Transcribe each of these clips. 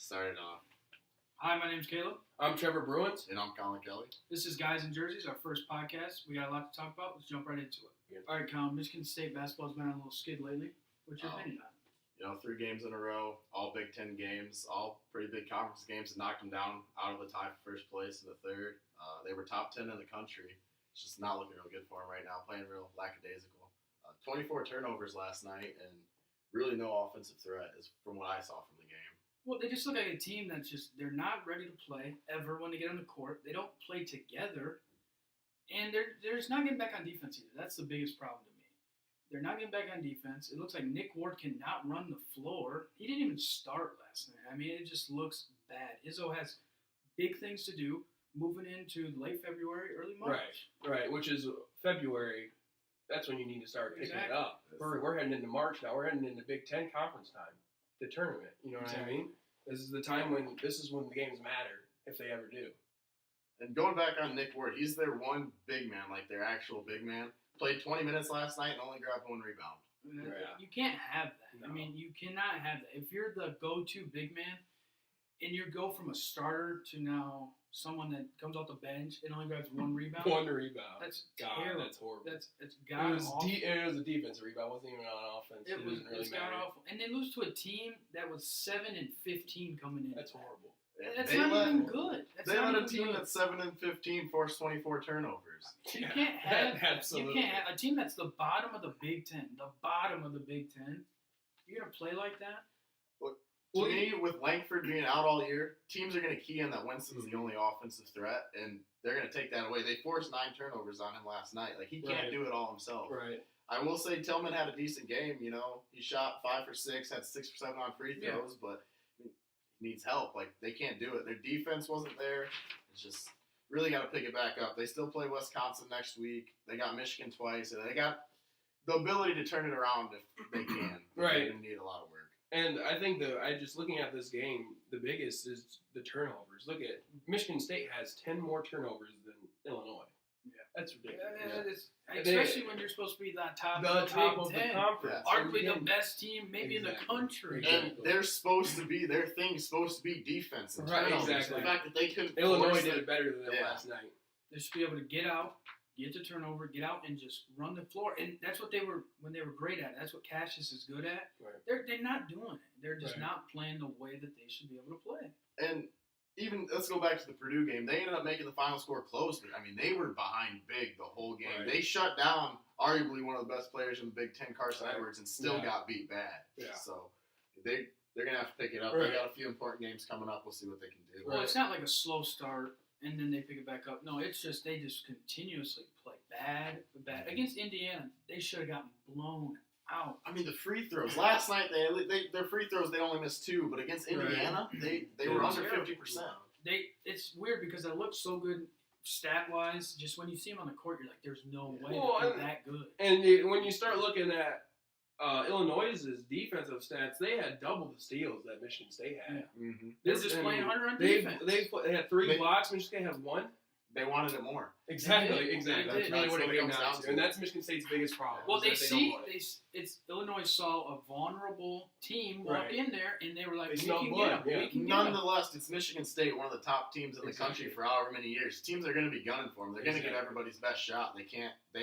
start it off. Hi, my name's Caleb. I'm Trevor Bruins. And I'm Colin Kelly. This is Guys in Jerseys, our first podcast. We got a lot to talk about. Let's jump right into it. Yeah. All right, Colin, Michigan State basketball's been on a little skid lately. What's your opinion on it? 3 games in a row, all Big Ten games, all pretty big conference games that knocked them down out of the tie for first place in the third. They were top 10 in the country. It's just not looking real good for them right now, playing real lackadaisical. 24 turnovers last night and really no offensive threat is from what I saw from the game. Well, they just look like a team that's they're not ready to play ever when they get on the court. They don't play together. And they're just not getting back on defense either. That's the biggest problem to me. They're not getting back on defense. It looks like Nick Ward cannot run the floor. He didn't even start last night. I mean, it just looks bad. Izzo has big things to do moving into late February, early March. Right, which is February. That's when you need to start picking it up. Exactly. We're heading into March now. We're heading into Big Ten conference time, the tournament. You know what I mean? This is the time when the games matter, if they ever do. And going back on Nick Ward, he's their one big man, like their actual big man. Played 20 minutes last night and only grabbed 1 rebound. You can't have that. No. I mean, you cannot have that. If you're the go-to big man and you go from a starter to now someone that comes off the bench and only grabs 1 rebound, 1 rebound. that's God, terrible. that's horrible. It's It god was, awful. it was a defensive rebound. It wasn't even on offense. It doesn't really It's god matter. awful. And they lose to a team that was 7-15 coming in. That's horrible. That's not even good. That's They not let a even team good. that's 7-15 force 24 turnovers. You Yeah, can't have absolutely. You can't have a team that's the bottom of the Big Ten. The bottom of the Big Ten. You're gonna play like that? To me, with Langford being out all year, teams are going to key in that Winston's the only offensive threat, and they're going to take that away. They forced 9 turnovers on him last night. Like, he can't Right. do it all himself. Right. I will say Tillman had a decent game. He shot 5 for 6, had 6 for 7 on free throws, but he needs help. Like, they can't do it. Their defense wasn't there. It's just really got to pick it back up. They still play Wisconsin next week. They got Michigan twice. And they got the ability to turn it around if they can. Right. They're going to need a lot of work. And I think just looking at this game, the biggest is the turnovers. Look at Michigan State has 10 more turnovers than Illinois. Yeah. That's ridiculous. Especially when you're supposed to be the top The of the top Big of the Ten. conference. Arguably the best team maybe in the Exactly. country. Exactly. And they're supposed to be, their thing's supposed to be defense and Right, turnovers. exactly. The fact that they couldn't Illinois force did it. it better than them Yeah. last night. They should be able to get out, get the turnover, get out, and just run the floor. And that's what they were when they were great at. That's what Cassius is good at. Right. They're not doing it. They're just Right. not playing the way that they should be able to play. And even, let's go back to the Purdue game. They ended up making the final score close, but, they were behind big the whole game. Right. They shut down arguably one of the best players in the Big Ten, Carson Right. Edwards, and still Yeah. got beat bad. Yeah. So they're going to have to pick it up. Right. They got a few important games coming up. We'll see what they can do. Well, it's not like a slow start and then they pick it back up. No, it's just they just continuously play bad. Against Indiana, they should have gotten blown out. The free throws. Last night, their free throws, they only missed 2, but against Right. Indiana, they They were were under terrible. 50%. It's weird because they look so good stat wise. Just when you see them on the court, you're like, "There's no way Well, they're that good." And when you start looking at Illinois' defensive stats, they had double the steals that Michigan State had. Yeah. Mm-hmm. They're just playing harder on They defense. had 3 They- blocks. Michigan State had 1. They wanted it more. Exactly. They That's did. really That's what it what it came comes down down to, to. and that's Michigan State's biggest problem. Well, is they that don't want it. Illinois saw a vulnerable team walk Right. in there, and they were like, They "We smelled can blood, get them. yeah. We can get them." Nonetheless, it's Michigan State, one of the top teams in the Exactly. country for however many years. Teams are going to be gunning for them. They're going to give Exactly. everybody's best shot. They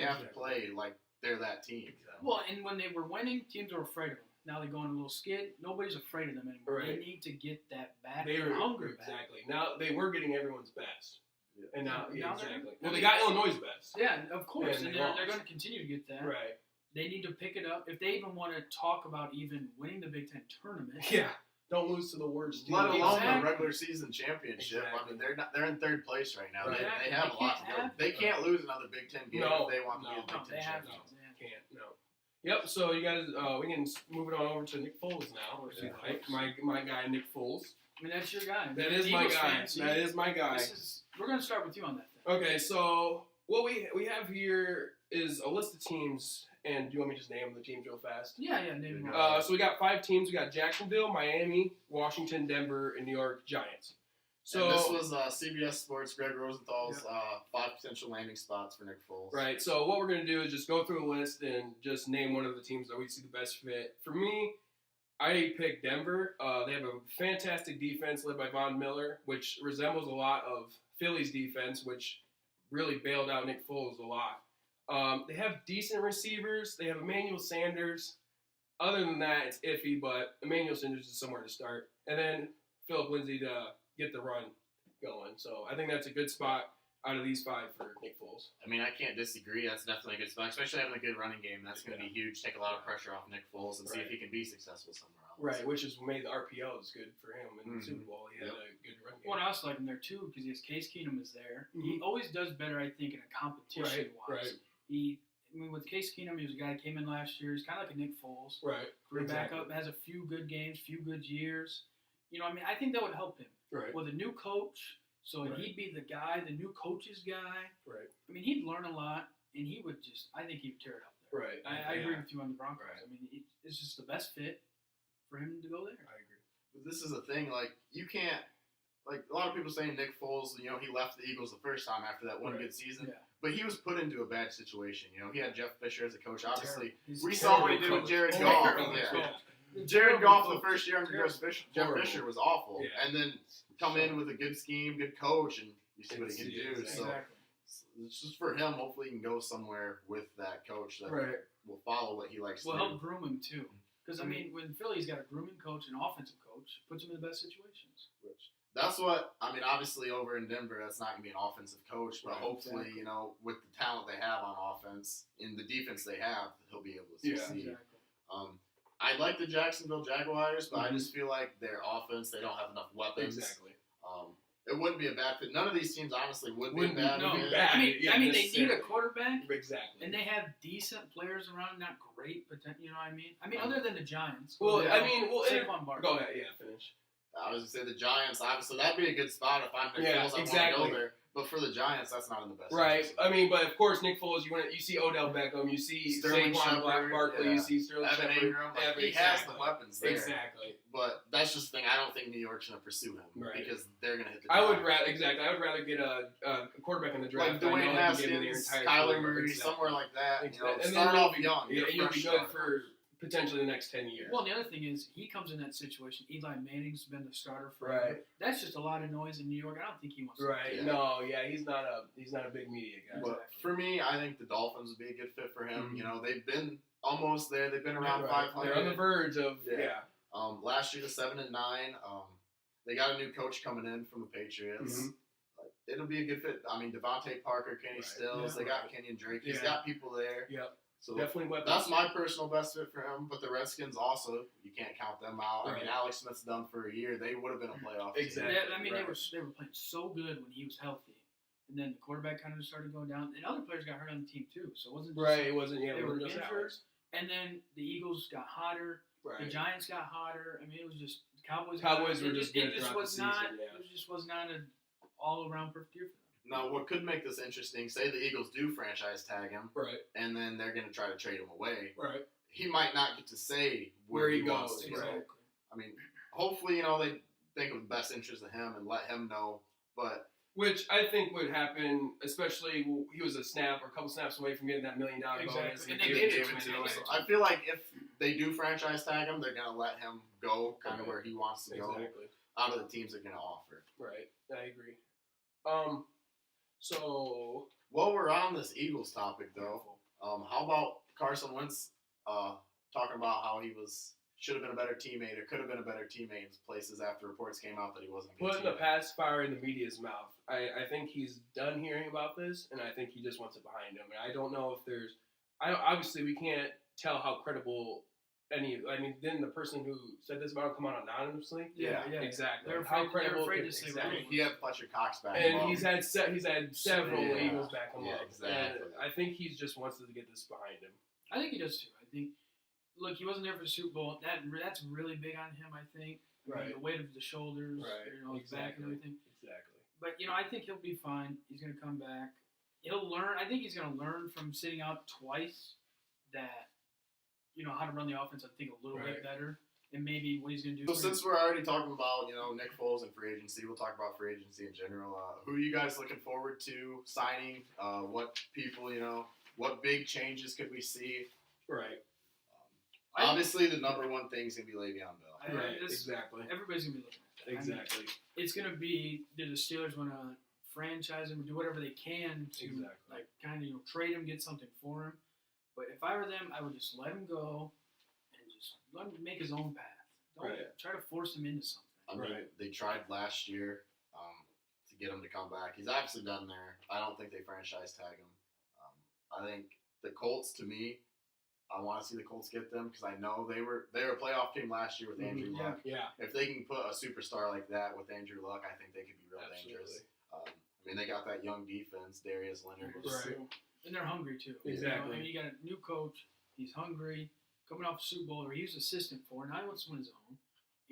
have to Exactly. play like they're that team. Well, and when they were winning, teams were afraid of them. Now they go on a little skid. Nobody's afraid of them anymore. They Right. need to get that back. They were hunger back. exactly. Now they were getting everyone's best, Yeah. and now Now they're- exactly. Well, they got Illinois' best. Yeah, of course, And and they they're lost. going to continue to get that. Right. They need to pick it up if they even want to talk about even winning the Big Ten tournament. Yeah. Don't lose to the worst team. Let alone Exactly. the regular season championship. Exactly. They're in 3rd place right now. Right. They have a lot to go. They can't lose another Big Ten game No. if they want to be a No. Big No, Ten they have champion. to. Yeah. Can't. No. Yep. So you guys, we can move it on over to Nick Foles now. If you Yeah. like, my guy Nick Foles. I mean, that's your guy. That You're is an my Eagles guy. fan, so That is my guy. we're going to start with you on that. Then. Okay, so what we have here is a list of teams, and do you want me to just name the teams real fast? Yeah, name them. So we got 5 teams. We got Jacksonville, Miami, Washington, Denver, and New York Giants. So And this was CBS Sports, Greg Rosenthal's 5 potential landing spots for Nick Foles. right. So what we're gonna do is just go through a list and just name one of the teams that we see the best fit. For me, I picked Denver. They have a fantastic defense led by Von Miller, which resembles a lot of Philly's defense, which really bailed out Nick Foles a lot. They have decent receivers. They have Emmanuel Sanders. Other than that, it's iffy, but Emmanuel Sanders is somewhere to start. And then Philip Lindsay to get the run going. So I think that's a good spot out of these 5 for Nick Foles. I mean, I can't disagree. That's definitely a good spot, especially having a good running game. That's going to be huge. Take a lot of pressure off Nick Foles and see if he can be successful somewhere else. Right, which has made the RPOs good for him in the Super Bowl. He had Yep. a good run game. Well, I also like him there too because he has Case Keenum is there. He Mhm. always does better, I think, in a competition wise. Right. With Case Keenum, he was a guy that came in last year. He's kind of like a Nick Foles. Right. Career Exactly. backup, has a few good games, few good years. I think that would help him Right. with a new coach. So Right. he'd be the guy, the new coach's guy. Right. He'd learn a lot, and he would I think he'd tear it up there. Right. I agree with you on the Broncos. Right. It's just the best fit for him to go there. I agree. But this is the thing, you can't, a lot of people saying Nick Foles, he left the Eagles the first time after that one Right. good season. Yeah. But he was put into a bad situation. He had Jeff Fisher as a coach. Obviously, He's we a saw what he terrible did with coach. Jared Terrible Goff. coach. Yeah. Jared Terrible Goff the coach. first year under Jeff Horrible. Fisher was awful. Yeah. And then come in with a good scheme, good coach, and you see what he can Yeah, do. exactly. So Exactly. it's just for him. Hopefully, he can go somewhere with that coach that Right. will follow what he likes Well, to help do. groom him too. Because when Philly's got a grooming coach and an offensive coach, puts him in the best situations. That's what obviously over in Denver, that's not gonna be an offensive coach, but Right, hopefully, exactly. with the talent they have on offense, in the defense they have, he'll be able to Yeah. succeed. Exactly. I like the Jacksonville Jaguars, but I Mhm. just feel like their offense, they don't have enough weapons. Exactly. It wouldn't be a bad fit. None of these teams, honestly, would be Wouldn't be- bad. No, fit. bad. I mean, they need a necessarily. quarterback, Exactly. and they have decent players around, not great potential. You know what I mean? Other than the Giants. Well, Odell, I mean, Saquon Barkley. go ahead. Yeah, finish. I was gonna say the Giants, obviously, that'd be a good spot if I'm Nick Yeah, Foles. I exactly. want to go there. But for the Giants, that's not in the best. Right. interest. I mean, but of course, Nick Foles. You see Odell Beckham. You see Sterling Saquon Shepard, Barkley. yeah. You see Sterling Evan Shepard. Ingram, he has the weapons there. Exactly. But that's just the thing. I don't think New York's gonna pursue him Right. because they're gonna hit the. I would draft. rather get a quarterback in the draft. Like I know Dwayne he can give me their Haskins, entire Kyler career. Murray, Exactly. somewhere like that. Exactly. And then Start you'll off be- young. Yeah, get a you'll be fresh good start. for potentially the next 10 years. Well, the other thing is he comes in that situation. Eli Manning's been the starter for. Right. That's just a lot of noise in New York. I don't think he wants. Right. Yeah. No. Yeah. He's not a big media guy. But for me, I think the Dolphins would be a good fit for him. Mhm. They've been almost there. They've been around Right. 500. They're on the verge of Yeah. Last year, the 7-9. They got a new coach coming in from the Patriots. Mhm. It'll be a good fit. I mean, Devontae Parker, Kenny Right. Stills. Yeah. They got Right. Kenyon Drake. He's Yeah. got people there. Yep. So Definitely weapons. that's my personal best fit for him. But the Redskins also, you can't count them out. I mean, Right. Alex Smith's done for a year. They would have been a playoff team. Exactly. They Right. were playing so good when he was healthy, and then the quarterback kind of started going down, and other players got hurt on the team too. So it wasn't just, Right. It wasn't. Yeah. They It were wasn't just injured. Alex. And then the Eagles got hotter. The Right. Giants got hotter. I mean, it was just the Cowboys. Cowboys got, were just it good just throughout was the not. season, yeah. It just was not an all around perfect year for them. Now, what could make this interesting? Say the Eagles do franchise tag him, Right. and then they're going to try to trade him away. Right. He might not get to say Where he wants goes, to go. right. I mean, hopefully, they think of the best interest of him and let him know. But Which I think would happen, especially he was a couple snaps away from getting that $1 million bonus. Exactly. And they gave gave it to him. So I feel like if they do franchise tag him, they're going to let him go kind of Right. where he wants to go Exactly. out of the teams they're going to offer. Right. I agree. So While we're on this Eagles topic, though, how about Carson Wentz talking about how he should have been a better teammate or could have been a better teammate in places after reports came out that he wasn't a good putting the teammate? pacifier in the media's mouth. I think he's done hearing about this, and I think he just wants it behind him. And I don't know if there's. Obviously we can't tell how credible then the person who said this about him come out anonymously. Yeah, Exactly. They're How afraid, credible they're afraid could- to say exactly. I mean, he had Fletcher Cox back. And him he's up. had several Yeah. Eagles back him Yeah, up. exactly. And I think he just wants to get this behind him. I think he does too. I think. Look, he wasn't there for the Super Bowl. That's really big on him. I think. I mean, the weight of the shoulders, Right. his back and everything. Exactly. But I think he'll be fine. He's going to come back. He'll learn. I think he's going to learn from sitting out twice that how to run the offense. I think a little bit Right. better, and maybe what he's going to do. So since we're already talking about Nick Foles and free agency, we'll talk about free agency in general. Who are you guys looking forward to signing? What people what big changes could we see? Right. Obviously, the number one thing is gonna be Le'Veon Bell. Right, This- exactly. Everybody's gonna be looking at that. I mean, Exactly. it's gonna be, do the Steelers want to franchise him, do whatever they can to Exactly. like kind of trade him, get something for him. But if I were them, I would just let him go and just let him make his own path. Don't Right. try to force him into something. I mean, Right. they tried last year to get him to come back. He's obviously done there. I don't think they franchise tag him. I think the Colts, to me, I want to see the Colts get them because I know they were a playoff team last year with Andrew Yeah. Luck. Yeah. If they can put a superstar like that with Andrew Luck, I think they could be real dangerous. Absolutely. I mean, they got that young defense. Darius Leonard was Right. And they're hungry too. Exactly. I mean, you got a new coach. He's hungry. Coming off a Super Bowl, where he was assistant for. Now he wants to win his own.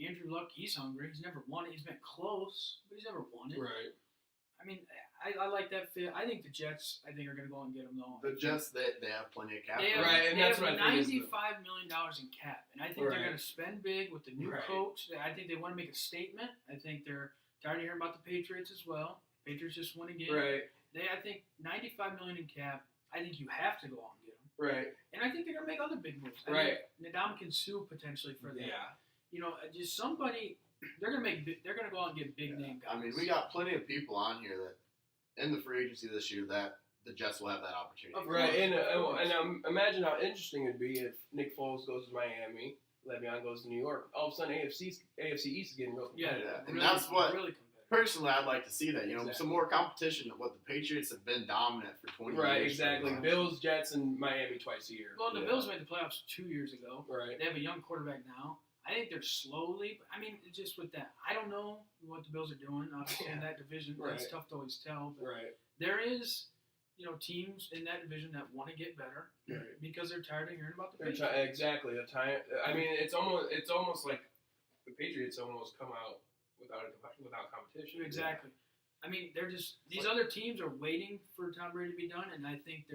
Andrew Luck, he's hungry. He's never won it. He's been close, but he's never won it. Right. I mean, I like that fit. I think the Jets, are going to go and get him though. the Jets. They have plenty of cap. They have, room. Right, and they that's have what I think is the- $95 million in cap, and I think Right. they're going to spend big with the new Right. coach. I think they want to make a statement. I think they're tired of hearing about the Patriots as well. Patriots just won again. Right. I think $95 million in cap. I think you have to go out and get them, Right. and I think they're going to make other big moves. I Right. think Ndamukong Suh potentially for that. Yeah. You know, just somebody. They're going to make. They're going to go out and get big name guys. I mean, we got plenty of people on here that in the free agency this year that the Jets will have that opportunity. Of Right. course. And imagine how interesting it'd be if Nick Foles goes to Miami, Le'Veon goes to New York. All of a sudden, AFC East is getting real yeah, competitive. Yeah, and that's what- really competitive. Personally, I'd like to see that. You know, Exactly. some more competition. What the Patriots have been dominant for 20 Right. years. Exactly. pretty much. Bills, Jets, and Miami twice a year. Well, the Yeah. Bills made the playoffs 2 years ago. Right. They have a young quarterback now. I think they're slowly. I mean, it's just with that, I don't know what the Bills are doing. Obviously, in that division, Right. it's tough to always tell. But Right. there is, teams in that division that want to get better Right. because they're tired of hearing about the They're Patriots. exactly the time. I mean, it's almost like the Patriots almost come out without competition. Exactly. I mean, they're just these Like- other teams are waiting for Tom Brady to be done, and I think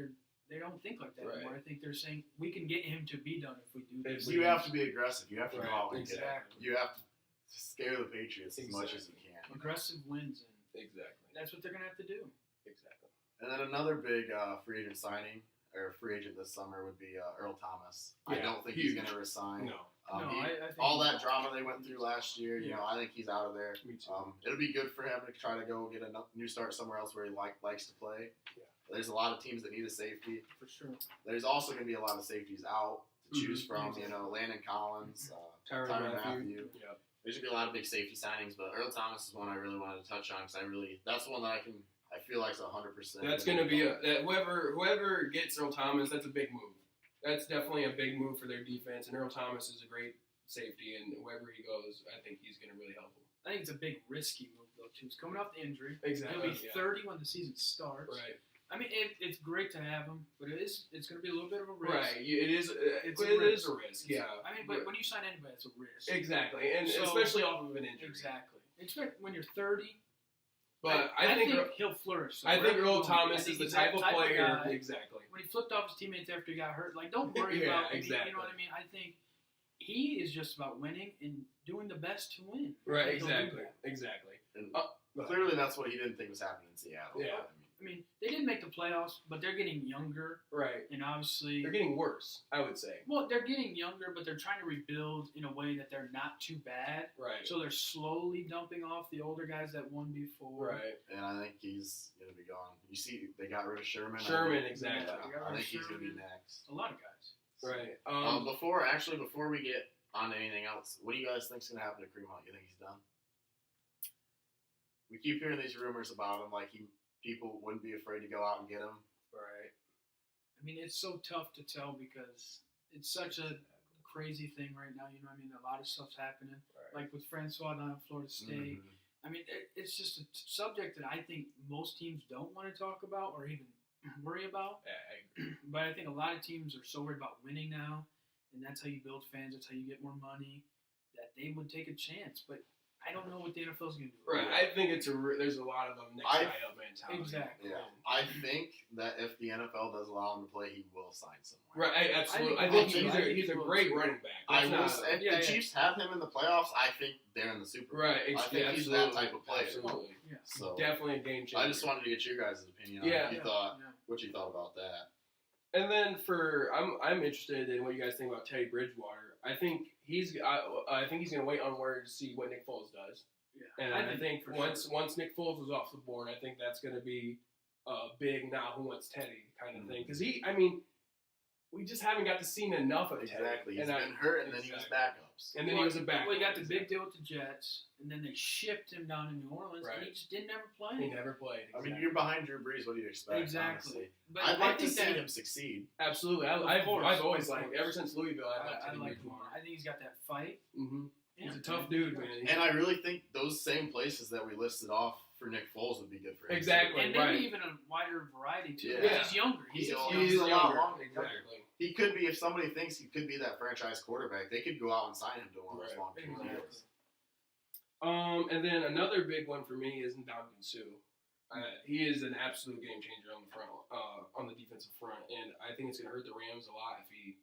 they don't think like that Right. anymore. I think they're saying we can get him to be done if we do this. You have to be aggressive. You have to Right, go out and exactly. get it. You have to scare the Patriots as much as you can. Aggressive wins, and Exactly. that's what they're gonna have to do. Exactly. And then another big free agent signing or free agent this summer would be Earl Thomas. I Yeah, don't think he's huge. going to resign. No. No, I think all that drama they went through last year, you Yeah. know, I think he's out of there. Me too. It'll be good for him to try to go get a new start somewhere else where he likes to play. Yeah. There's a lot of teams that need a safety. for sure. There's also going to be a lot of safeties out to choose Mhm. from. You know, Landon Collins, Tyrann Tyrann Mathieu. Mathieu. Yep. There's going to be a lot of big safety signings, but Earl Thomas is one I really wanted to touch on because that's one that I feel like is 100%. That's going to be whoever gets Earl Thomas. That's a big move. That's definitely a big move for their defense. And Earl Thomas is a great safety, and wherever he goes, I think he's going to really help them. I think it's a big risky move though too. He's coming off the injury. Exactly. He'll be 30 when the season starts. Right. I mean, it's great to have him, but it's going to be a little bit of a risk. Right. It is. It's a It risk. is a risk. It's- Yeah. I mean, but when you sign anybody, it's a risk. Exactly, and So- especially off of an injury. Exactly. Expect when you're 30. But I think Earl- he'll flourish. So I think wherever Earl you go, Thomas I think is the he's type that of player. guy. Exactly. When he flipped off his teammates after he got hurt, like don't worry Yeah, about. exactly. You know what I mean? I think he is just about winning and doing the best to win. Right. I think he'll do Exactly. that. Exactly. And Go ahead. clearly, that's what he didn't think was happening in Seattle. Yeah. But, I mean, they didn't make the playoffs, but they're getting younger, Right. and obviously, They're getting worse. I would say. well, they're getting younger, but they're trying to rebuild in a way that they're not too bad. Right. So they're slowly dumping off the older guys that won before. Right. and I think he's going to be gone. You see, they got rid of Sherman. Sherman, I exactly. think he's going to be next. A lot of guys. Right. Before we get on to anything else, what do you guys think is going to happen to Kareem Hunt? You think he's done? We keep hearing these rumors about him, like people wouldn't be afraid to go out and get him. Right. I mean, it's so tough to tell because it's such a crazy thing right now. You know what I mean? A lot of stuff's happening. Right. Like with Francois down at Florida State. Mhm. I mean, it's just a subject that I think most teams don't want to talk about or even worry about. Yeah, I agree. But I think a lot of teams are so worried about winning now, and that's how you build fans. That's how you get more money. That they would take a chance, but I don't know what the NFL is going to do. Right. I think there's a lot of them next I- guy up mentality. Exactly. Yeah, I think that if the NFL does allow him to play, he will sign somewhere. Right. Absolutely. I I think think he will. he's a great running back. I That's will. not- Say, if yeah, the yeah. Chiefs have him in the playoffs, I think they're in the Super Bowl. Right. I think he's that type of player. Absolutely. Yeah. So Definitely a game changer. I just wanted to get your guys' opinion on Yeah. what you Yeah. thought. Yeah. What you thought about that? And then I'm interested in what you guys think about Teddy Bridgewater. I think he's going to wait on word to see what Nick Foles does. Yeah, And I think for once sure. Nick Foles is off the board, I think that's going to be a big now who wants Teddy kind of thing. Because we just haven't got to see enough of Teddy. Exactly. He's And been hurt, and then he was backups. And then he was a backup. Well, he got the big deal with the Jets, and then they shipped him down to New Orleans, and he Right. just didn't ever play. He never played. I mean, you're behind Drew Brees. What do you expect? Exactly. Honestly? But I'd I like to think see that- him succeed. Absolutely. Of I've course, always of liked, course. ever since Louisville, I've liked I Teddy like him. Bridgewater. I think he's got that fight. Mm-hmm. Yeah, He's a tough dude, man. And I really think those same places that we listed off for Nick Foles would be good for him. Exactly. And Right. maybe even a wider variety too. Yeah. Because he's younger. He's young. old. He's a lot younger. longer. Exactly. He could be, if somebody thinks he could be that franchise quarterback, they could go out and sign him to one of those Right. long-term Exactly. deals. And then another big one for me is Ndamukong Suh. He is an absolute game changer on the front, on the defensive front, and I think it's going to hurt the Rams a lot if he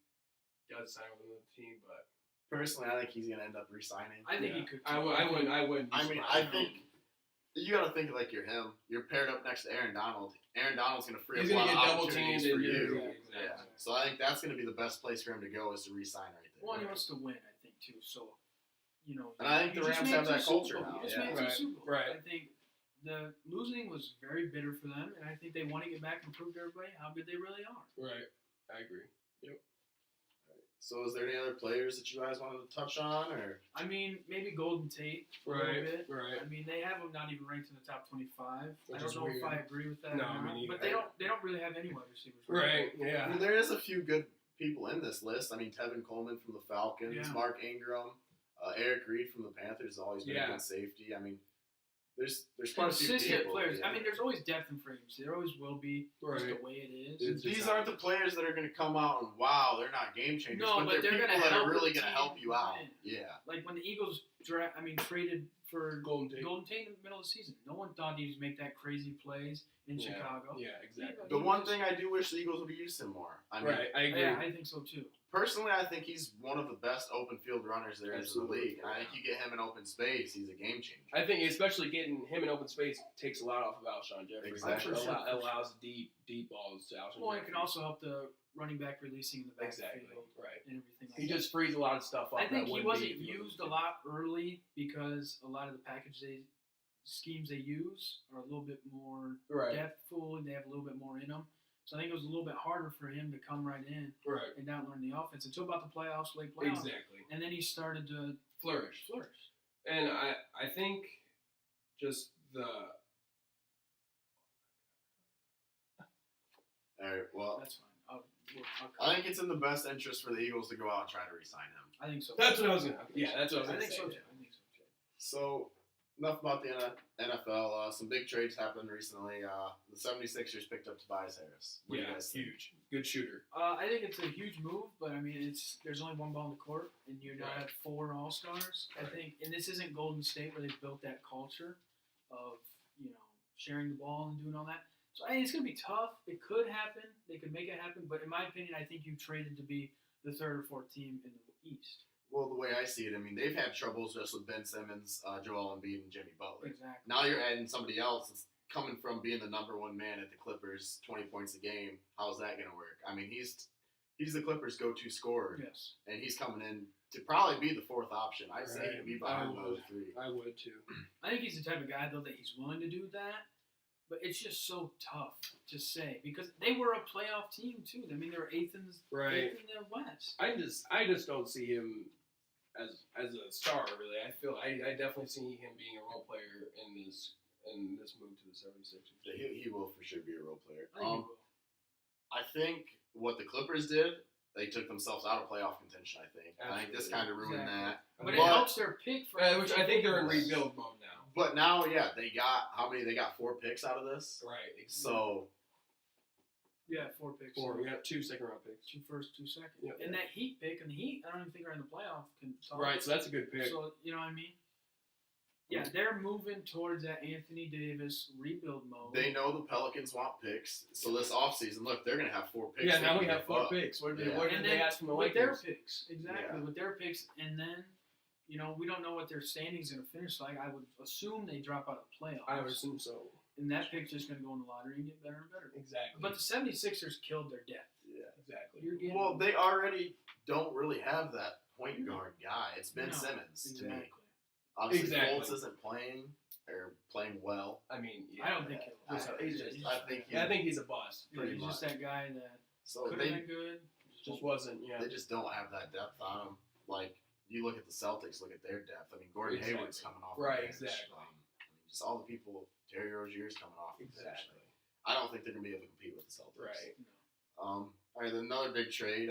does sign with another team. But Personally, I think he's going to end up re-signing. I think yeah. he could. I wouldn't. Be I mean, surprised. I think you got to think like you're him. You're paired up next to Aaron Donald. Aaron Donald's going to free He's up a going lot to get of double teamed opportunities for and you. exactly. Yeah. So I think that's going to be the best place for him to go is to re-sign right there. Well, and he wants to win, I think, too. So, And I think you the just Rams made have it to that the Super culture Bowl. now. You just Yeah. made it to the Right. Super Bowl. Right. I think the losing was very bitter for them, and I think they want to get back and prove to everybody how good they really are. Right. I agree. So is there any other players that you guys wanted to touch on, or I mean, maybe Golden Tate a little bit. Right. I mean, they have him not even ranked in the top 25. Which I is don't know if weird. I agree with that No, or not, me neither. but they don't really have any wide receivers. Right. I Yeah. mean, there is a few good people in this list. I mean, Tevin Coleman from the Falcons, Yeah. Mark Ingram, Eric Reed from the Panthers has always been a good safety. I mean, there's quite a few Consistent people. players. yeah. I mean, there's always depth in free agency. There always will be. Just the Right. way it is. It's These just aren't the players that are going to come out and wow, they're not game changers. No, but they're people gonna that help are really the going to team help you out. win. Yeah. Like when the Eagles traded for Golden Tate. Golden Tate in the middle of the season. No one thought he'd make that crazy plays in Yeah. Chicago. Yeah. Exactly. The one thing I do wish the Eagles would have used him more. I mean, Right. I agree. Yeah, I think so too. personally, I think he's one of the best open field runners there is in the Absolutely. league. And I think you get him in open space, he's a game changer. I think especially getting him in open space takes a lot off of Alshon Jeffrey. Exactly. It For sure. allows deep balls to Alshon Well, it Jeffrey. can also help the running back releasing in the Exactly. backfield Right. and everything. Like He that. just frees a lot of stuff up. I think that he wouldn't wasn't be if he used a wasn't. lot early because a lot of the schemes they use are a little bit more Right. depthful and they have a little bit more in them. So I think it was a little bit harder for him to come right in Right. and not learn the offense until about the late playoffs. Exactly. And then he started to Flourish. flourish. And I think just the All right, well, That's fine. I'll I think it's in the best interest for the Eagles to go out and try to re-sign him. I think so. that's what I was gonna. Yeah, that's what I was I gonna think say. so too. I think so too. So, enough about the NFL. Some big trades happened recently. The 76ers picked up Tobias Harris. What do you Yeah, guys think? huge, good shooter. I think it's a huge move, but I mean, there's only one ball in the court, and you now Right. have 4 All-Stars. I Right. think, and this isn't Golden State where they've built that culture of sharing the ball and doing all that. So I think it's gonna be tough. It could happen. They could make it happen, but in my opinion, I think you traded to be the 3rd or 4th team in the East. Well, the way I see it, I mean, they've had troubles just with Ben Simmons, Joel Embiid, and Jimmy Butler. Exactly. Now you're adding somebody else that's coming from being the number one man at the Clippers, 20 points a game. How's that going to work? I mean, he's the Clippers' go-to scorer, Yes. and he's coming in to probably be the 4th option. I'd say Right. he'd be behind I those would. 3. I would too. I think he's the type of guy though that he's willing to do that, but it's just so tough to say because they were a playoff team too. I mean, they were eighth in the West. I just don't see him as a star really. I definitely see him being a role player in this move to the 76ers. He will for sure be a role player. I think he will. I think what the Clippers did, they took themselves out of playoff contention. I think this Absolutely. kind of ruined Exactly. that. But it But- helps their pick for Which I think they're in rebuild mode now. But now, yeah, they got how many? They got 4 picks out of this. Right. So Yeah, 4 picks. We have 2 second-round picks. 2 first, 2 second. Yep. And that Heat pick, and the Heat, I don't even think are in the playoff. Right, so that's a good pick. So, you know what I mean? Yeah, they're moving towards that Anthony Davis rebuild mode. they know the Pelicans want picks. So this offseason, look, they're gonna have 4 picks. Yeah, now they we can have give 4 up. picks. What did, Yeah. what did and they then ask from the with their Lakers? picks, exactly, Yeah. with their picks, and then, we don't know what their standings going to finish like. I would assume they drop out of playoffs. I would assume so. And that pick's just going to go in the lottery and get better and better. Exactly. But the 76ers killed their depth. Yeah. exactly. You're getting Well, they already don't really have that point guard guy. It's Ben No, Simmons to me. exactly. Obviously, Exactly. Fultz isn't playing or playing well. I mean, I don't think I, He's just- I think I think he's a bust. Yeah, pretty he's just much. that guy that so. could have been good. Just wasn't. Yeah. They just don't have that depth on them. Like you look at the Celtics, look at their depth. I mean, Gordon Exactly. Hayward's coming off. the Right, bench. exactly. I mean, just all the people. Terry Rozier's coming off. The bench. Exactly. I don't think they're gonna be able to compete with the Celtics. Right. All right, then another big trade.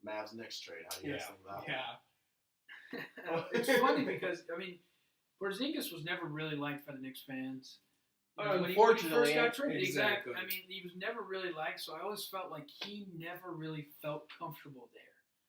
Mavs Knicks trade. How do you guys think about that? Yeah. It's funny because I mean, Porzingis was never really liked by the Knicks fans. You know, when he first Unfortunately, got traded, exactly. I mean, he was never really liked, so I always felt like he never really felt comfortable there.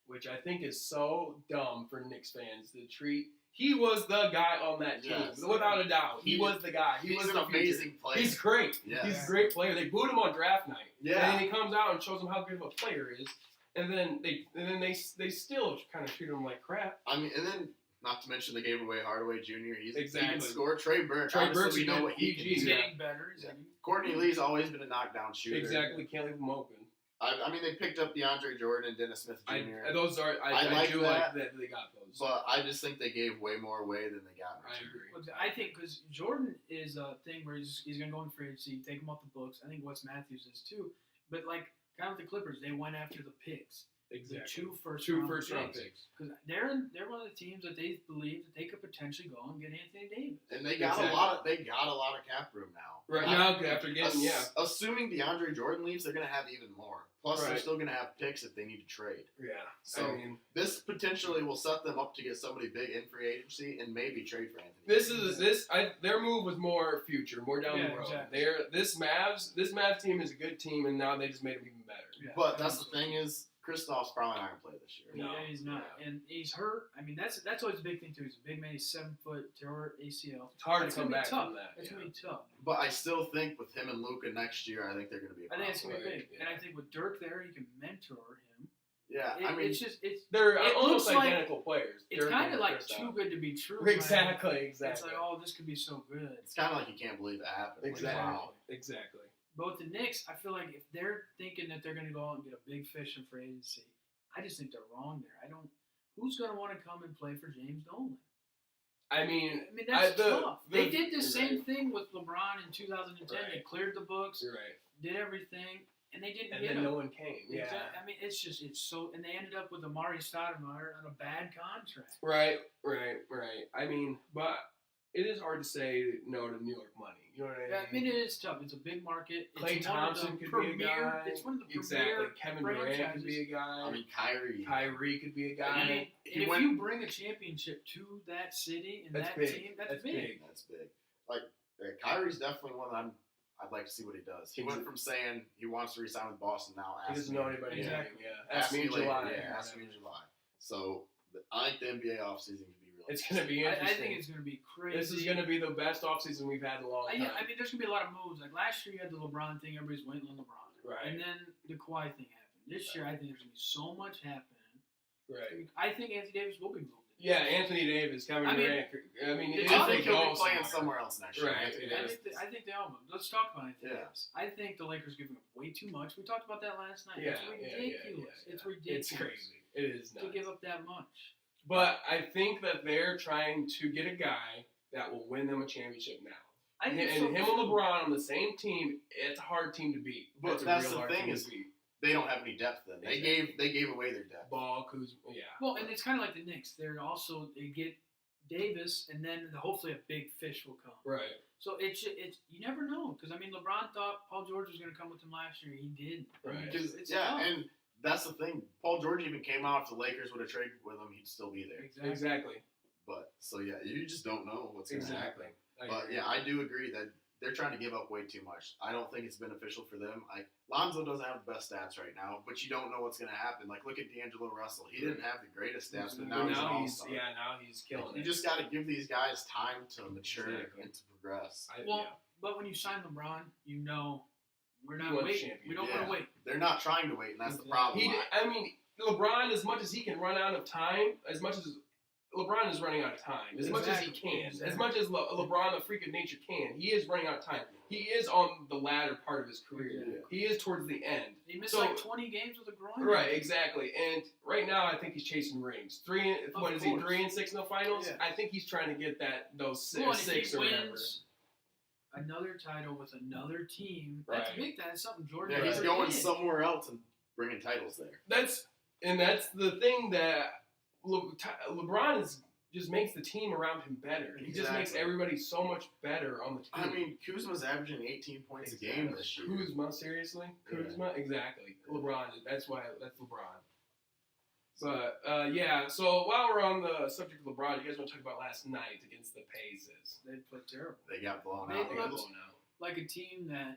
Which I think is so dumb for Knicks fans to treat. He was the guy on that team, Yes. without a doubt. He was the guy. He He's was an the future. amazing player. He's great. Yeah. He's a great player. They booed him on draft night. Yeah. And then he comes out and shows them how good of a player he is. And then they still kind of treat him like crap. I mean, and then not to mention they gave away Hardaway Jr. He can Exactly. score. Trey Burke. Trey Obviously, Burke's we know good. what he can He's do. Yeah. getting better. He's Yeah. getting- Courtney Lee's always been a knockdown shooter. Exactly. Can't leave him open. I mean, they picked up DeAndre Jordan and Dennis Smith Jr. I I do like like that. that they got those. but I just think they gave way more away than they got. in I return. agree. I think because Jordan is a thing where he's going to go in free agency, take him off the books. I think Wes Matthews is too. But like kind of with the Clippers, they went after the picks, Exactly. the two first round picks. picks. Because they're one of the teams that they believe that they could potentially go and get Anthony Davis. And they got Exactly. they got a lot of cap room now. Right I- now, after getting Assuming DeAndre Jordan leaves, they're gonna have even more. Plus, they're Right. still gonna have picks if they need to trade. yeah. So I mean, this potentially will set them up to get somebody big in free agency and maybe trade for Anthony. their move was more future, more down Yeah, the road. exactly. This Mavs team is a good team, and now they just made them even better. Yeah. But that's the thing is, Kristaps probably not gonna play this year. No. Yeah, he's not, and he's hurt. I mean, that's always a big thing too. He's a big man. He's 7 foot, tore ACL. It's hard It's to come gonna be back tough. from that. It's yeah. gonna be tough. But I still think with him and Luka next year, I think they're gonna be. A I think it's gonna be Right, big, yeah. and I think with Dirk there, he can mentor him. Yeah, It- I mean, They're It almost looks like- identical players. It's Dirk kind and of like Kristaps. too good to be true. Exactly, Like, exactly. It's like, oh, this could be so good. it's kind of like you can't believe it happened. Like, Exactly. wow. Exactly. But with the Knicks, I feel like if they're thinking that they're going to go out and get a big fish in free agency, I just think they're wrong there. I don't. Who's going to want to come and play for James Dolan? I mean, I mean, that's tough. They did the you're same right. thing with LeBron in 2010. They Right. cleared the books, You're right. did everything, and they didn't And get then him. no one came. Yeah. Exactly. I mean, it's so, and they ended up with Amari Stoudemire on a bad contract. Right. I mean, but it is hard to say no to New York money. You know what I mean? Yeah, I mean, it is tough. It's a big market. Clay It's one of the Thompson could be a premier- guy. It's one of the Exactly. premier Kevin Durant could be a guy. I mean, Kyrie. Kyrie could be a guy. I mean, He and if went- you bring a championship to that city and That's that big. team, that's That's big. big. That's big. Like Kyrie's definitely one that I'd like to see what he does. He went from saying he wants to resign with Boston now. He doesn't know anybody. Exactly. Yeah. Ask me in later. July. Yeah, ask me in July. So I think the NBA offseason can be really. It's going to be I interesting. think it's going to be crazy. This is going to be the best offseason we've had in a long time. Yeah, I mean, there's going to be a lot of moves. Like last year, you had the LeBron thing. Everybody's waiting on LeBron. Right. And then the Kawhi thing happened. This year, I think there's going to be so much happening. Right. I think Anthony Davis will be moved. Yeah, Anthony Davis, Kevin I mean, Durant. I mean, the it top I think is he'll go be playing somewhere. somewhere else next year. Right, Anthony it Davis. I think they all move. Let's talk about Anthony Yeah. Davis. I think the Lakers giving up way too much. We talked about that last night. Yeah, It's ridiculous. It's ridiculous. It's crazy. It is to nuts. give up that much. But I think that they're trying to get a guy that will win them a championship now. I And think him so and too. LeBron on the same team, it's a hard team to beat. But It's a that's real the hard thing team is- to beat. They don't have any depth. Then they gave away their depth. Ball, Kuzma, yeah. Well, and it's kind of like the Knicks. They're also they get Davis, and then hopefully a big fish will come. Right. So it's you never know because I mean LeBron thought Paul George was going to come with him last year. He didn't. I mean, Right. Because it's yeah, tough. and that's the thing. Paul George even came out. If the Lakers would have traded with him, he'd still be there. Exactly. But so yeah, you just don't know what's going to Exactly. happen. I But agree. yeah, I do agree that they're trying to give up way too much. I don't think it's beneficial for them. Lonzo doesn't have the best stats right now, but you don't know what's going to happen. Like look at D'Angelo Russell. He didn't have the greatest stats, but now But he's an now all-star. now he's killing You it. just got to give these guys time to mature Exactly. and to progress. Well, but when you sign LeBron, you know we're He not wants waiting. champion. We don't Yeah. want to wait. They're not trying to wait, and that's the Exactly. problem. I mean, LeBron, as much as he can run out of time, as much as LeBron is running out of time as much as he can. As Exactly. much as LeBron, the freak of nature, can. He is running out of time. He is on the latter part of his career. Exactly. He is towards the end. He missed So- like 20 games with a groin. Right, exactly. And right now, I think he's chasing rings. Of 3 and 6 in the finals? Yeah. I think he's trying to get those Well, and six if or he whatever. wins another title with another team, that's Right. big. That's something Jordan. Yeah, he's never going did. somewhere else and bringing titles there. That's the thing that LeBron just makes the team around him better. He just makes Exactly. everybody so much better on the team. I mean, Kuzma's averaging 18 points a game this year. Kuzma, seriously? Yeah. Kuzma? Exactly. LeBron. That's LeBron. But, yeah, so while we're on the subject of LeBron, you guys want to talk about last night against the Pacers? They played terrible. They got blown They out. They got looked- blown out. Like a team that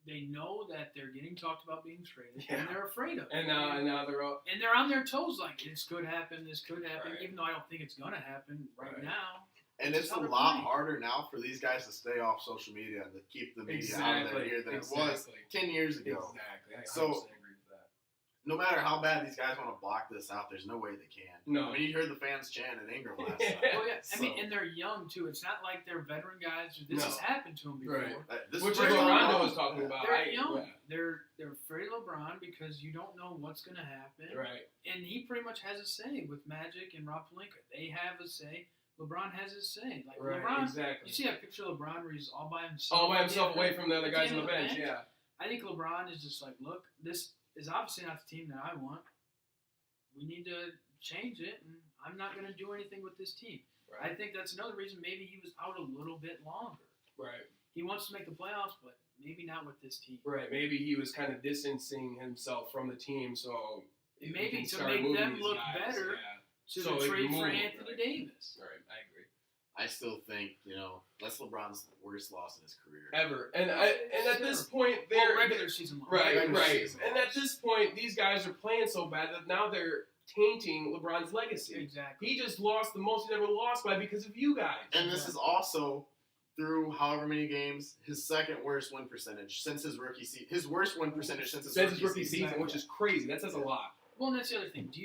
they know that they're getting talked about being traded, Yeah. and they're afraid of it. And now they're all... And they're on their toes like, this could happen, Right. even though I don't think it's going to happen right now. And That's it's how a they're lot playing. harder now for these guys to stay off social media and to keep the media out of their ear than it was 10 years ago. Exactly. I 100% So- agree with that. No matter how bad these guys want to block this out, there's no way they can. No. I mean, you heard the fans chant in Ingram last night. Oh, yeah. I mean, So- and they're young, too. It's not like they're veteran guys. This No. has happened to them before. Right. This Which is first what time- Rondo was talking about. They're young. Yeah. They're afraid of LeBron because you don't know what's going to happen. Right. And he pretty much has a say with Magic and Rob Pelinka. They have a say. LeBron has his say. Like Right. LeBron, Exactly. you see that picture of LeBron where he's all by himself. All by at himself the away end from the other at guys on end the of bench. Yeah. I think LeBron is just like, look, this is obviously not the team that I want. We need to change it, and I'm not going to do anything with this team. I Right. think that's another reason maybe he was out a little bit longer. Right. He wants to make the playoffs, but maybe not with this team. Right. Maybe he was kind of distancing himself from the team, so he Maybe can to start make moving them these look guys. better. Yeah. So So they they trade move, for Anthony right. Davis. Right. I agree. I still think, that's LeBron's worst loss in his career. Ever. And at this point, Well, they're regular season. loss. right. regular Right. season And loss. at this point, these guys are playing so bad that now they're tainting LeBron's legacy. Exactly. He just lost the most he ever lost by because of you guys. And this is also through however many games, his second worst win percentage since his rookie season. His worst win percentage since his rookie season, which is crazy. That says a lot. Well, and that's the other thing. Do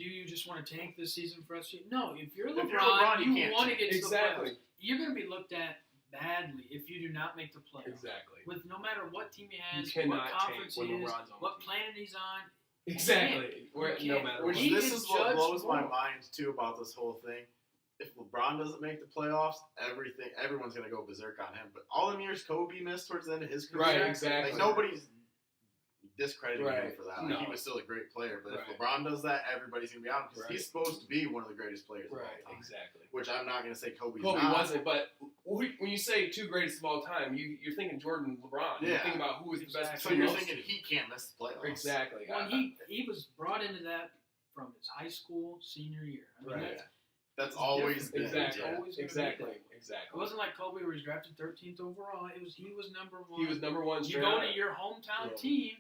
you just want to tank this season for us? No. If you're If LeBron, you're LeBron, you you can't want to tank. get to the Exactly. playoffs. You're going to be looked at badly if you do not make the playoffs. Exactly. With no matter what team he You has, cannot what tank conference when he is, LeBron's on what the team. planet he's on. Exactly. You Where, can't. no matter Which what. He this is is what judged blows my more. mind too about this whole thing. If LeBron doesn't make the playoffs, everyone's gonna go berserk on him. But all them years Kobe missed towards the end of his career, Right, exactly. Like nobody's discrediting him Right. for that. No. Like, he was still a great player. But Right. if LeBron does that, everybody's gonna be on him because Right. he's supposed to be one of the greatest players of all Right. time. Exactly. Which I'm not gonna say Kobe's Kobe not. wasn't, but when you say two greatest of all time, you're thinking Jordan and LeBron. You're Yeah. thinking about who is the best Exactly. So between you're those thinking two. he can't miss the playoffs. Exactly. Well, he was brought into that from his high school senior year. I mean, Right. That's It's always been. different. Exactly. Yeah. Always gonna be Exactly. that way. It Exactly. wasn't like Kobe where he's drafted 13th overall. He was number one. He was number one. You straight go up. to your hometown Yeah. team,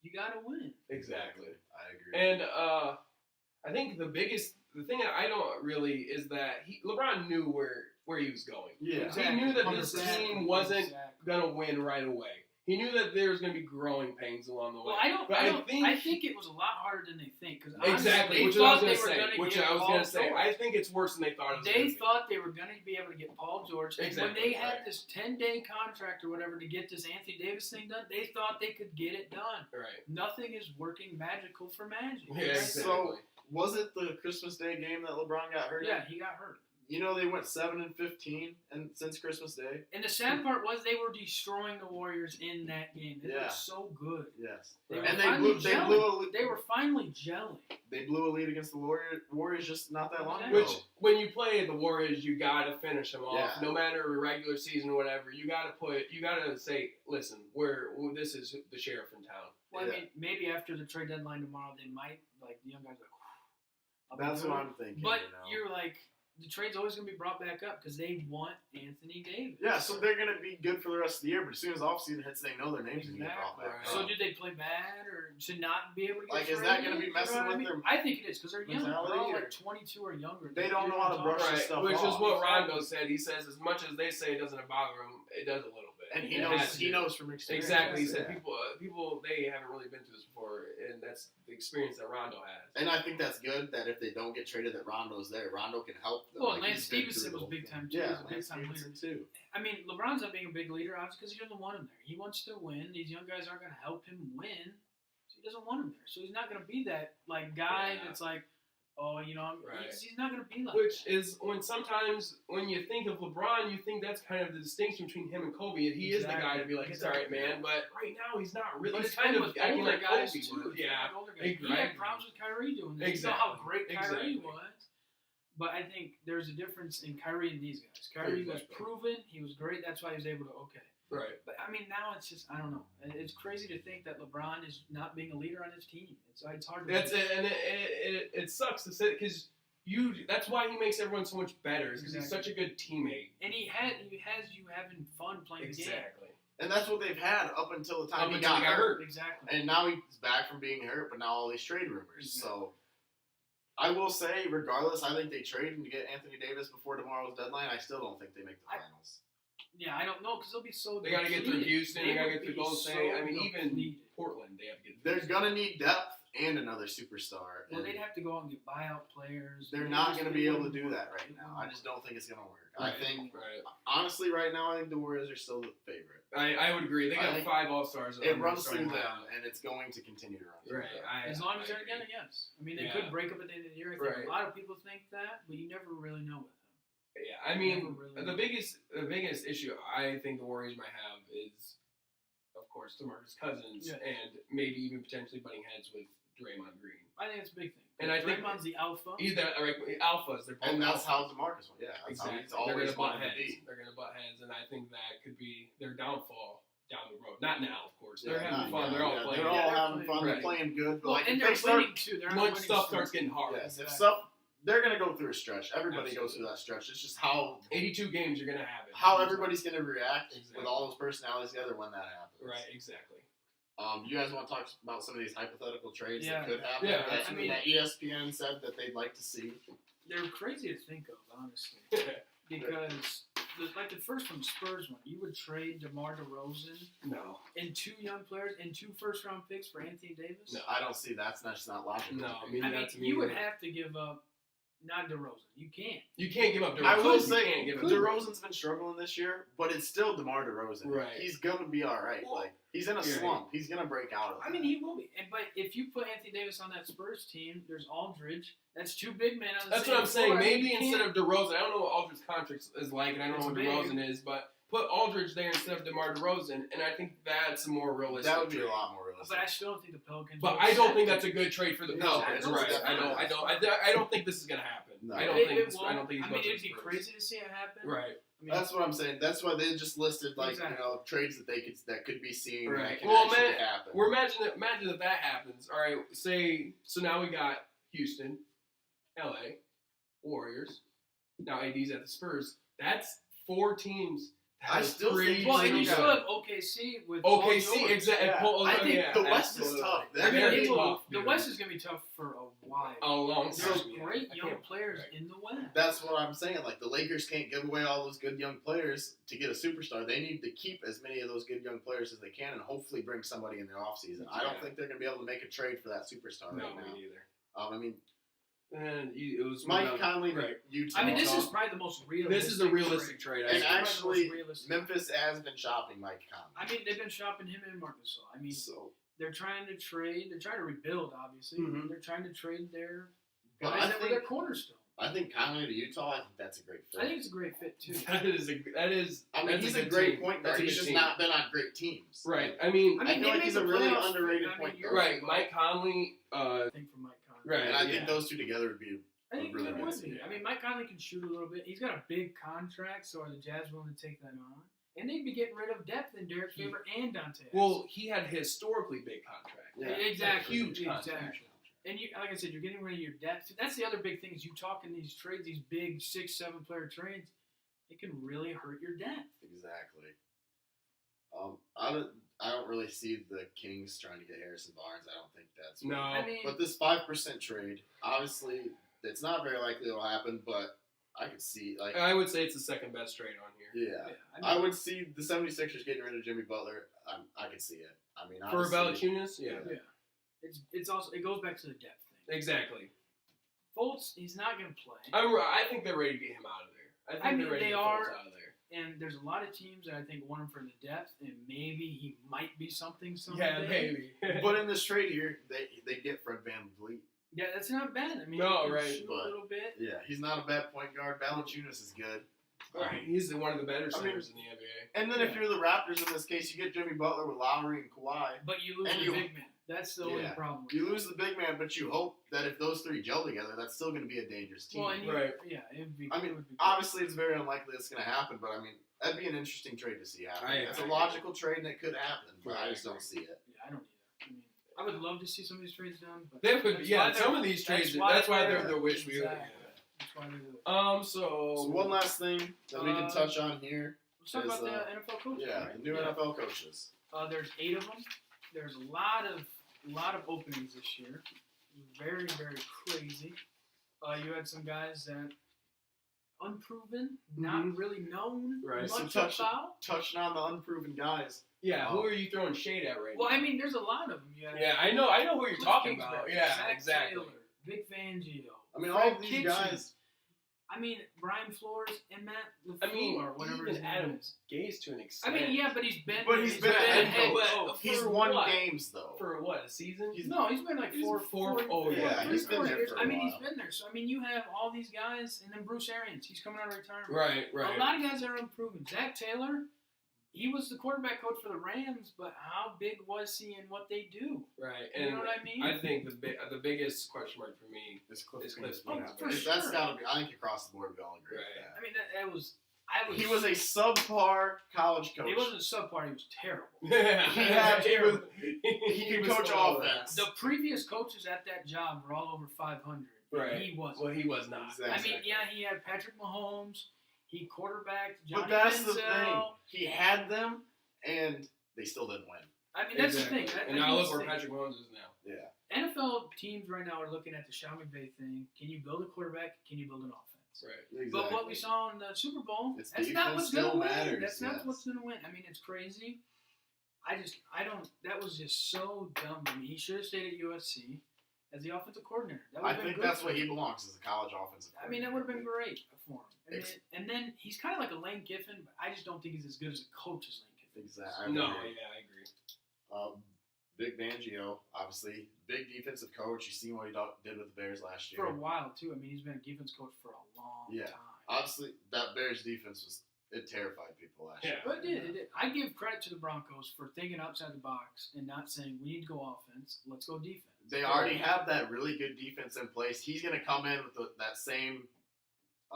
you got to win. Exactly. I agree. And I think the thing that I don't really is that LeBron knew where he was going. yeah. He knew that this 100%. team wasn't Exactly. gonna win right away. He knew that there was gonna be growing pains along the way. Well, I But think it was a lot harder than they think. Cause exactly, they which thought I was they gonna were say. gonna Which get I was Paul gonna say. George. I think it's worse than they thought it was. They gonna be. thought they were going to be able to get Paul George. And Exactly, when they had right. this 10-day contract or whatever to get this Anthony Davis thing done, they thought they could get it done. Right. Nothing is working magical for Magic. Yeah, Right? exactly. So was it the Christmas Day game that LeBron got hurt in? Yeah, he got hurt. You know they went 7-15 and since Christmas Day. And the sad part was they were destroying the Warriors in that game. They Yeah. looked so good. Yes. They Right. were And they finally blew gelling. They were finally gelling. a lead against the Warriors just not that long ago. Which, when you play the Warriors, you gotta finish them off. Yeah. No matter a regular season or whatever, you gotta say, listen, this is the sheriff in town. Well, Yeah. I mean, maybe after the trade deadline tomorrow, they might, like, the young guys are like, That's what I'm thinking. But you know? you're like, the trade's always going to be brought back up because they want Anthony Davis. Yeah, so they're gonna be good for the rest of the year, but as soon as offseason hits, they know their names gonna get brought Exactly. back. Right. So did they play bad or to not be able to get Like, is traded? that gonna be messing You know what with I mean? their I think it is because they're young. They're all mentality, like or- 22 or younger. They don't know how to brush Right. this stuff Which is off. what Rondo said. He says, as much as they say it doesn't bother him, it does a little bit. And he It knows has to. he knows from experience. Exactly. He said Yeah. people they haven't really been through this before, and that's the experience that Rondo has. And I think that's good that if they don't get traded, that Rondo's there. Rondo can help them. Well, Like, Lance he's been through Stevenson the was whole big thing. time too. Yeah, He was a big Lance time leader. Stevenson too. I mean, LeBron's not being a big leader, obviously, because he doesn't want him there. He wants to win. These young guys aren't going to help him win, so he doesn't want him there. So he's not going to be that like guy Yeah. that's like, oh, you know, Right. he's not going to be like. Which is when you think of LeBron, you think that's kind of the distinction between him and Kobe. And he is the guy to be like, it's all right, man. But right now, he's not really. But He's it's kind of with acting older like guys Kobe too. was. It's Yeah. like older guys. He Exactly. had problems with Kyrie doing that. You know how great Kyrie Exactly. was. But I think there's a difference in Kyrie and these guys. Kyrie was Exactly. proven. He was great. That's why he was able to, Right. But, I mean, now it's just, I don't know. It's crazy to think that LeBron is not being a leader on his team. It's hard to That's believe. it, and it sucks to say because that's why he makes everyone so much better. Because he's such a good teammate. And he has you having fun playing the game. Exactly. And that's what they've had up until the time Up he until got he got hurt. hurt. Exactly. And now he's back from being hurt, but now all these trade rumors. Exactly. So I will say, regardless, I think they trade and get Anthony Davis before tomorrow's deadline. I still don't think they make the finals. Yeah, I don't know because they'll be so. They got to get through depleted. Houston. They got to would get through be Golden State. so I mean, even depleted. Portland, they have to get. They're through. gonna need depth and another superstar. Well, and they'd have to go out and get buyout players. they're They not just- gonna they be able to wouldn't do work. that right now. I just don't think it's gonna work. I Right. think, Right. honestly, right now, I think the Warriors are still the favorite. I would agree. They I got think 5 All-Stars. It runs through them, and it's going to continue to run through Right. them. As long as they're agree. together, yes. I mean, they Yeah. could break up at the end of the year. I think Right. a lot of people think that, but you never really know with them. Yeah, I mean, Never really the biggest issue I think the Warriors might have is, of course, DeMarcus Cousins, Yeah. and maybe even potentially butting heads with Draymond Green. I think it's a big thing. And I think Draymond's the alpha. Either alphas, they're both And that's how alphas. DeMarcus went. Yeah, that's Exactly. how he's They're always gonna butt wanted to heads. be. They're gonna butt heads, and I think that could be their downfall down the road. Not now, of course. They're Yeah, having not fun. now. They're all Yeah, playing. They're all Yeah, they're having fun. They're Right. playing good. But Well, like, and if they're they start, winning too. They're on a Once winning stuff streak. starts getting hard. yes, if Exactly. stuff, they're gonna go through a stretch. Everybody goes Absolutely. through that stretch. It's just how 82 games, you're gonna have it. everybody's gonna react Exactly. with all those personalities together when that happens. Right. Exactly. You guys want to talk about some of these hypothetical trades Yeah. that could happen? Yeah, that, I mean- that ESPN said that they'd like to see. They're crazy to think of, honestly. Because, like the first one, Spurs one, you would trade DeMar DeRozan No. and 2 young players and 2 first-round picks for Anthony Davis? No. I don't see that's just not logical. No. to I me. mean, I mean, that's you would have to give up not DeRozan. You can't. You can't give up DeRozan. I will You say can't give up DeRozan's been struggling this year, but it's still DeMar DeRozan. Right. He's gonna be all right. Well, Like he's in a you're slump. He's gonna break out of it. I mean, he will be. But if you put Anthony Davis on that Spurs team, there's Aldridge. That's 2 big men on the That's same what I'm saying. floor. I mean, Maybe you instead can't- of DeRozan, I don't know what Aldridge's contract is like, and I don't know what It's big. DeRozan is, but put Aldridge there instead of DeMar DeRozan, and I think that's a more realistic. that would be a trade. lot more realistic. But I still don't think the Pelicans. But will I don't accept think it. that's a good trade for the No, Pelicans. it's Right. definitely I don't think this is gonna happen. No. I don't It think. won't. He's I mean, going to it'd the be Spurs. crazy to see it happen. Right. I mean, That's what I'm saying. That's why they just listed like Exactly. trades that could be seen Right. that can Well, actually man, happen. Well, imagine if that happens. All right. Say so. Now we got Houston, LA, Warriors. Now AD's at the Spurs. That's 4 teams. I still think well, he's and you still still got- have OKC with Paul OKC, George. exactly. Yeah. I think the West is absolutely. tough. They're I mean, gonna they be will- tough, the dude. West is going to be tough for a while. A long There's time. great I young can't- players right. in the West. That's what I'm saying. Like the Lakers can't give away all those good young players to get a superstar. They need to keep as many of those good young players as they can, and hopefully bring somebody in the offseason. I don't Yeah. think they're going to be able to make a trade for that superstar No, right now. me neither. I mean, And it was Mike Conley, right. Utah. I mean, this is probably the most realistic. This is a realistic trade. I And think. actually, realistic. Memphis has been shopping Mike Conley. I mean, they've been shopping him and Marcus Gasol. I mean, So, they're trying to trade. They're trying to rebuild, obviously. Mhm. They're trying to trade their But guys I that were their think- cornerstone. I think Conley to Utah. I think that's a great fit. I think it's a great fit too. that is. I mean, that's he's a a good great team. point That's guard. a He's good just team. not been on great teams. Right. I mean, I feel like he's a really underrated point guard. right. Mike Conley. I think for Mike Conley. Right. And I yeah. think those two together would be. I think Really it good would team, be. yeah. I mean, Mike Conley can shoot a little bit. He's got a big contract, so are the Jazz willing to take that on? And they'd be getting rid of depth in Derek Favor and Dante. Well, he had a historically big contract. Yeah. Exactly. Huge contract. Exactly. And you, like I said, you're getting rid of your depth. That's the other big thing is you talk in these trades, these big 6-7 player trades, it can really hurt your depth. Exactly. I don't really see the Kings trying to get Harrison Barnes. I don't think that's. No. I mean, But this 5% trade, obviously, it's not very likely it'll happen. But I could see like I would say it's the second best trade on here. yeah. Yeah, I would see the 76ers getting rid of Jimmy Butler. I could see it. I mean, For honestly, Valanciunas, yeah. Yeah. It's also it goes back to the depth thing. Exactly. Fultz, he's not going to play. I think they're ready to get him out of there. I think they're ready they to get are, Fultz out of there. And there's a lot of teams that I think want him for the depth, and maybe he might be something someday. Yeah, maybe. But in this trade here, they get Fred VanVleet. Yeah, that's not bad. I mean, No, he can right, shoot but- a little bit. Yeah, he's not a bad point guard. Valanciunas is good. Right. He's one of the better I mean, centers in the NBA. And then if you're the Raptors in this case, you get Jimmy Butler with Lowry and Kawhi. But you lose And the you- big man. That's the only Yeah. problem. with You that. lose the big man, but you hope that if those three gel together, that's still going to be a dangerous team. Well, and Right. yeah, it'd be. I it mean, would be obviously, it's very unlikely it's going to happen, but I mean, that'd be an interesting trade to see happen. It's a logical trade and it could happen, but I just don't see it. Yeah, I don't either. I mean, I would love to see some of these trades done, but That would, that's yeah, why some they're- of these trades. why That's why they're the wish we would. Exactly. That's why they do it. So So one last thing that we can touch on here. Let's talk is, about the NFL coaches. Yeah, right? the new NFL coaches. There's 8 of them. There's a lot of openings this year. Very, very crazy. You had some guys that unproven, not really known Right. So much touch- about. Touching on the unproven guys. yeah, who are you throwing shade at right Well, now? I mean, there's a lot of them. yeah, I know who you're Cliff talking Kingsbury, about. Yeah, Zach exactly. Taylor, Vic Fangio. I mean, Fred all of these Kitchens. guys. I mean, Brian Flores and Matt LaFleur, I mean, or whatever even his Adam name is. Gase to an I extent. mean, yeah, but he's been. But he's been a head coach. coach. He's For won what? games though. For what, a season? No, he's been like He's four. oh, yeah, he's been there years. for a I mean, while. he's been there. So I mean, you have all these guys, and then Bruce Arians. He's coming out of retirement. Right, A right. lot of guys that are unproven. Zach Taylor, he was the quarterback coach for the Rams, but how big was he in what they do? Right, You and know what I mean? I think the biggest question mark for me It's Cliff It's Cliff Kingsbury. Kingsbury. That's For sure. gotta be. I think across the board we all agree Right. with that. I mean, that was. I was. He was a subpar college coach. He wasn't subpar. He was terrible. He could coach offense. The previous coaches at that job were all over 500. Right. He wasn't. Well, he was not. Exactly. I mean, yeah, he had Patrick Mahomes. He quarterbacked Johnny But that's Manziel. the thing. He had them, and they still didn't win. I mean, that's Exactly. the thing. And now look where Patrick Mahomes is now. Yeah. NFL teams right now are looking at the Sean McVay thing. Can you build a quarterback? Can you build an offense? Right. But what we saw in the Super Bowl, It's that's not defense what's going to still win. matters, That's not yes. what's going to win. I mean, it's crazy. That was just so dumb to me. He should have stayed at USC as the offensive coordinator. That I would've been think good that's for where him. he belongs as a college offensive. I mean, that would have been great for him. I mean, Ex- and then he's kind of like a Lane Kiffin, but I just don't think he's as good as a coach as Lane Kiffin. Exactly. No, yeah, I agree. Big Fangio, obviously, big defensive coach. You seen what he did with the Bears last year. For a while too. I mean, he's been a defense coach for a long Yeah. time. Obviously, that Bears defense it terrified people last year. But it did. I give credit to the Broncos for thinking outside the box and not saying we need to go offense. Let's go defense. They already have that really good defense in place. He's going to come in with that same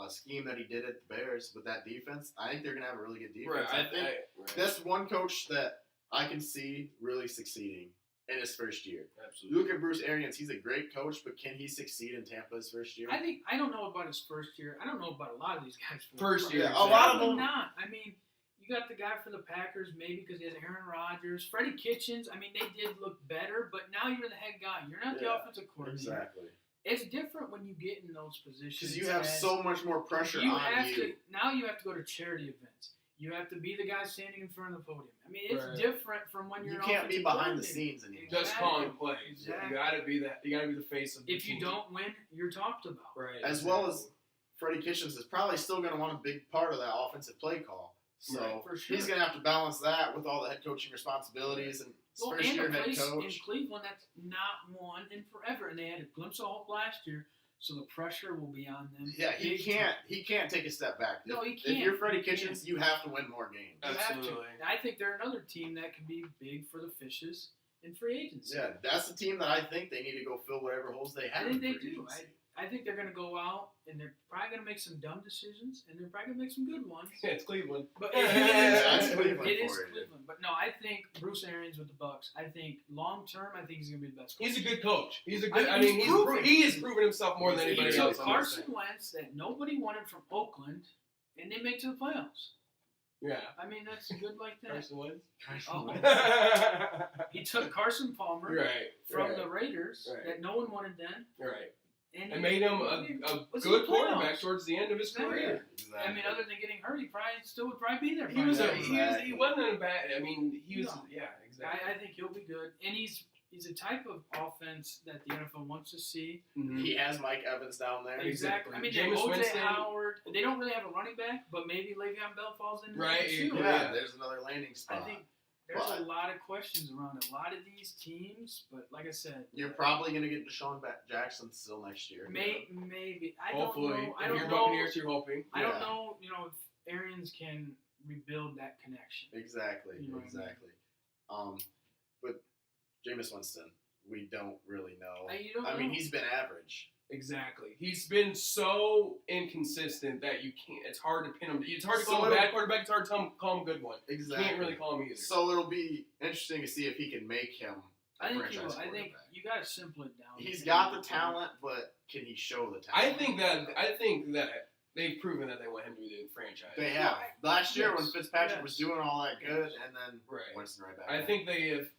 scheme that he did at the Bears with that defense. I think they're going to have a really good defense. I think right. that's one coach that I can see really succeeding in his first year. You Absolutely. look at Bruce Arians. He's a great coach, but can he succeed in Tampa his first year? I don't know about his first year. I don't know about a lot of these guys. First year, Yeah, a lot of Probably them. not. I mean, you got the guy for the Packers, maybe because he has Aaron Rodgers, Freddie Kitchens. I mean, they did look better, but now you're the head guy. You're not the Yeah, offensive coordinator. Exactly. It's different when you get in those positions. Because you have as- so much more pressure you on have you. to now you have to go to charity events. You have to be the guy standing in front of the podium. I mean, it's Right. different from when you're You an can't be offensive behind the coordinator. scenes anymore. Just calling plays. Exactly. You gotta be that. You gotta be the face of the If you team. don't win, you're talked about. right? As well as Freddie Kitchens is probably still going to want a big part of that offensive play call. So Right, for sure. he's going to have to balance that with all the head coaching responsibilities and his Well, first and year a head place in coach. Cleveland that's not won in forever, and they had a glimpse of hope last year, so the pressure will be on them. Yeah, he big can't. time. He can't take a step back. No, he If can't. you're Freddie He can't. Kitchens, you have to win more games. You have to. Absolutely. And I think they're another team that can be big for the Fishes in free agency. Yeah, that's the team that I think they need to go fill whatever holes they have. I think in they free do. agency. I think they're going to go out, and they're probably going to make some dumb decisions, and they're probably going to make some good ones. Yeah, it's Cleveland. But That's Cleveland it is for you. Cleveland. But no, I think Bruce Arians with the Bucks. I think long term, I think he's going to be the best. He's a coach. good coach. He's a I good. I mean, mean, he's proven. he has proven himself more than He He anybody took else. on this Carson thing. Wentz that nobody wanted from Oakland, and they made it to the playoffs. Yeah. I mean, that's good like that. Carson Wentz. Oh. right. He took Carson Palmer from right. the Raiders Right. that no one wanted then, Right. and made him a was good in the quarterback playoffs. towards the end of his Exactly. career. Exactly. I mean, other than getting hurt, he probably still would probably be there. He was Yeah, he wasn't a bad. I mean, he was No. yeah, exactly. I think he'll be good, and he's a type of offense that the NFL wants to see. Mhm. He has Mike Evans down there. Exactly. I mean, they Jameis have O.J. Winston. Howard. They don't really have a running back, but maybe Le'Veon Bell falls into Right, that too. Yeah, there's another landing spot. I think there's But- a lot of questions around a lot of these teams, but like I said, You're probably going to get Deshaun Jackson still next year. maybe I Hopefully, don't know. I if don't you're know. Buccaneers, you're hoping. I don't Yeah. know. If Arians can rebuild that connection. Exactly, You know what I mean? exactly. But Jameis Winston, we don't really know. You don't I mean, know. he's been average. Exactly. He's been so inconsistent that you can't. It's hard to pin him. It's hard to So call him a it'll- bad quarterback. It's hard to call him a good one. Exactly. You can't really call him either. So it'll be interesting to see if he can make him a I think franchise he will. I think quarterback. you got to simple it down. He's got the talent, but can he show the talent? I think that they've proven that they want him to be the franchise. They have. Last year when Yes. Fitzpatrick Yes. was doing all that good, and then Right. Winston right back. I think they have.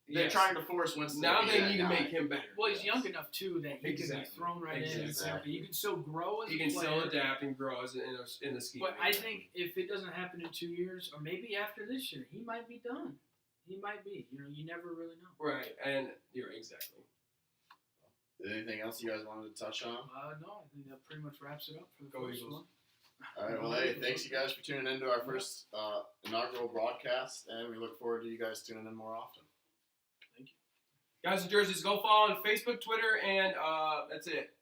they're yes. trying to force Winston. Now to be they that need to guy. make him better. Well, he's Yes. young enough too that he can Exactly. be thrown right in. Exactly. You can still grow as He a can player. still adapt and grow as in the scheme. But I think if it doesn't happen in 2 years, or maybe after this year, he might be done. He might be. You never really know. Right, and you're exactly. Anything else you guys wanted to touch on? No, I think that pretty much wraps it up for the Go first Eagles. one. All right. Well, hey, thanks you guys for tuning in to our first inaugural broadcast, and we look forward to you guys tuning in more often. Guys in jerseys, go follow on Facebook, Twitter, and that's it.